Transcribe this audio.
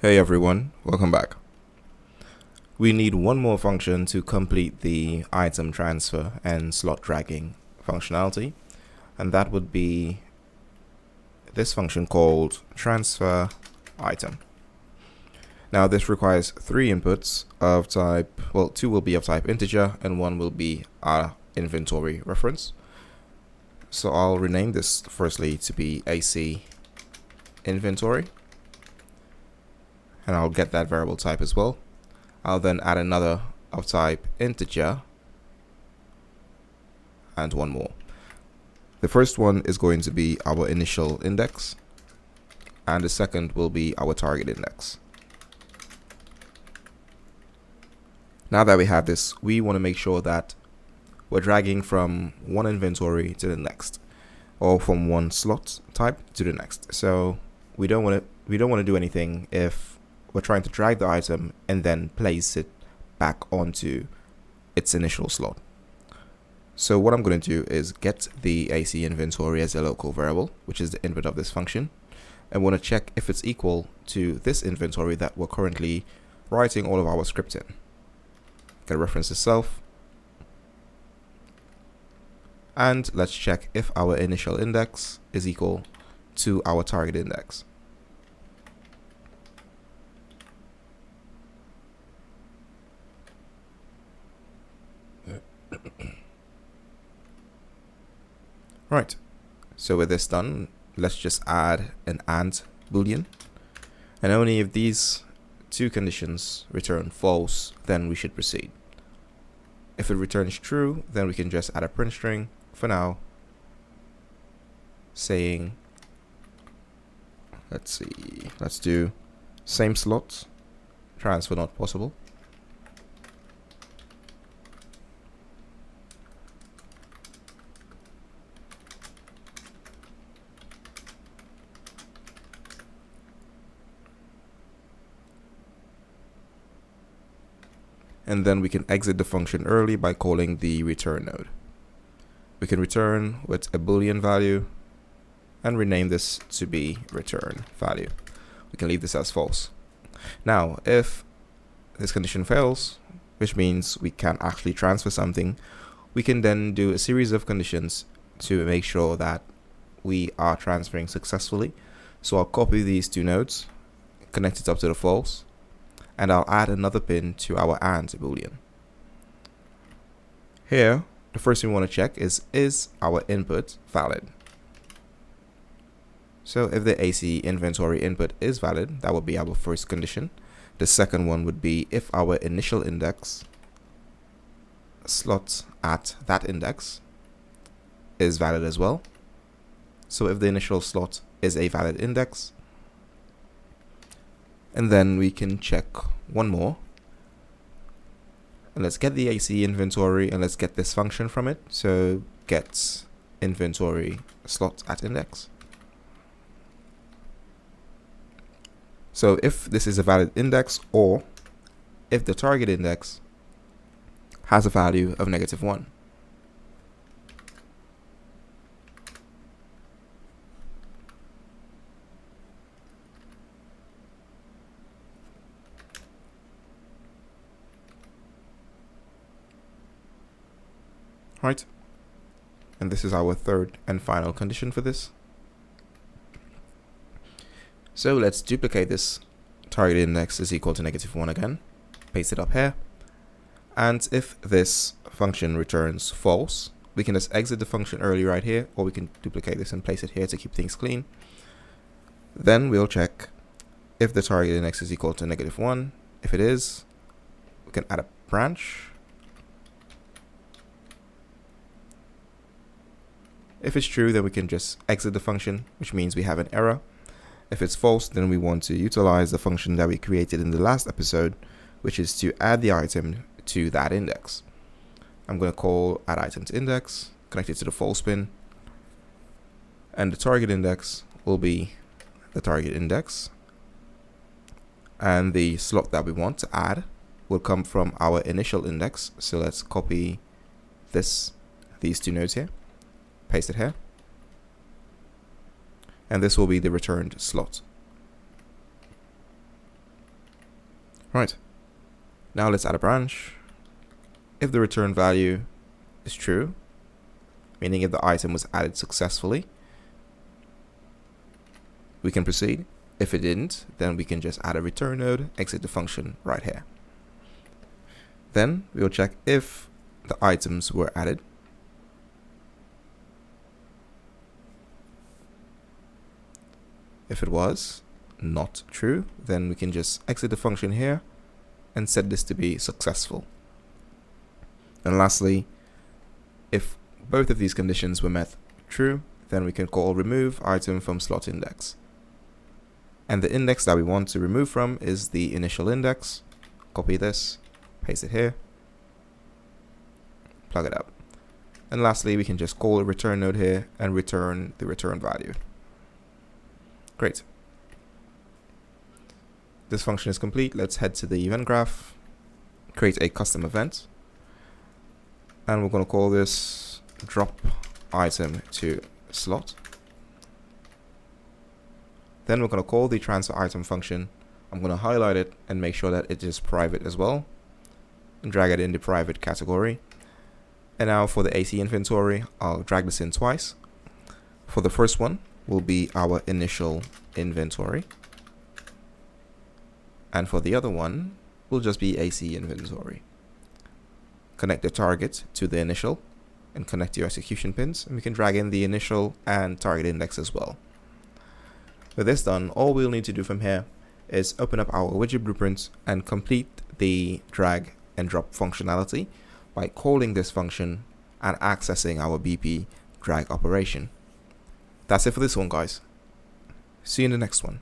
Hey everyone, welcome back. We need one more function to complete the item transfer and slot dragging functionality, and that would be this function called transfer item. Now this requires three inputs of type, well, two will be of type integer and one will be our inventory reference. So I'll rename this firstly to be AC inventory, and I'll get that variable type as well. I'll then add another of type integer and one more. The first one is going to be our initial index, and the second will be our target index. Now that we have this, we want to make sure that we're dragging from one inventory to the next, or from one slot type to the next. So we don't want to do anything if we're trying to drag the item and then place it back onto its initial slot. So what I'm going to do is get the AC inventory as a local variable, which is the input of this function, and want to check if it's equal to this inventory that we're currently writing all of our script in. Get reference itself, and let's check if our initial index is equal to our target index. Right, so with this done, let's just add an AND boolean, and only if these two conditions return false, then we should proceed. If it returns true, then we can just add a print string for now, saying, let's do same slot, transfer not possible. And then we can exit the function early by calling the return node. We can return with a boolean value and rename this to be return value. We can leave this as false. Now, if this condition fails, which means we can't actually transfer something, we can then do a series of conditions to make sure that we are transferring successfully. So I'll copy these two nodes, connect it up to the false, and I'll add another pin to our AND boolean. Here, the first thing we want to check is our input valid? So if the AC inventory input is valid, that would be our first condition. The second one would be if our initial index slot at that index is valid as well. So if the initial slot is a valid index, and then we can check one more. And let's get the AC inventory and let's get this function from it. So get inventory slot at index. So if this is a valid index, or if the target index has a value of -1. Right, and this is our third and final condition for this. So let's duplicate this target index is equal to -1 again, paste it up here, and if this function returns false, we can just exit the function early right here, or we can duplicate this and place it here to keep things clean. Then we'll check if the target index is equal to -1. If it is, we can add a branch. If it's true, then we can just exit the function, which means we have an error. If it's false, then we want to utilize the function that we created in the last episode, which is to add the item to that index. I'm going to call add item to index, connect it to the false pin, and the target index will be the target index, and the slot that we want to add will come from our initial index. So let's copy these two nodes here, paste it here, and this will be the returned slot. Right. Now let's add a branch. If the return value is true, meaning if the item was added successfully, we can proceed. If it didn't, then we can just add a return node, exit the function right here. Then we'll check if the items were added. If it was not true, then we can just exit the function here and set this to be successful. And lastly, if both of these conditions were met true, then we can call remove item from slot index. And the index that we want to remove from is the initial index. Copy this, paste it here, plug it up. And lastly, we can just call a return node here and return the return value. Great. This function is complete. Let's head to the event graph, create a custom event, and we're going to call this drop item to slot. Then we're going to call the transfer item function. I'm going to highlight it and make sure that it is private as well, and drag it in the private category. And now for the AC inventory, I'll drag this in twice. For the first one will be our initial inventory, and for the other one will just be AC inventory. Connect the target to the initial and connect your execution pins, and we can drag in the initial and target index as well. With this done, all we'll need to do from here is open up our widget blueprint and complete the drag and drop functionality by calling this function and accessing our BP drag operation. That's it for this one, guys. See you in the next one.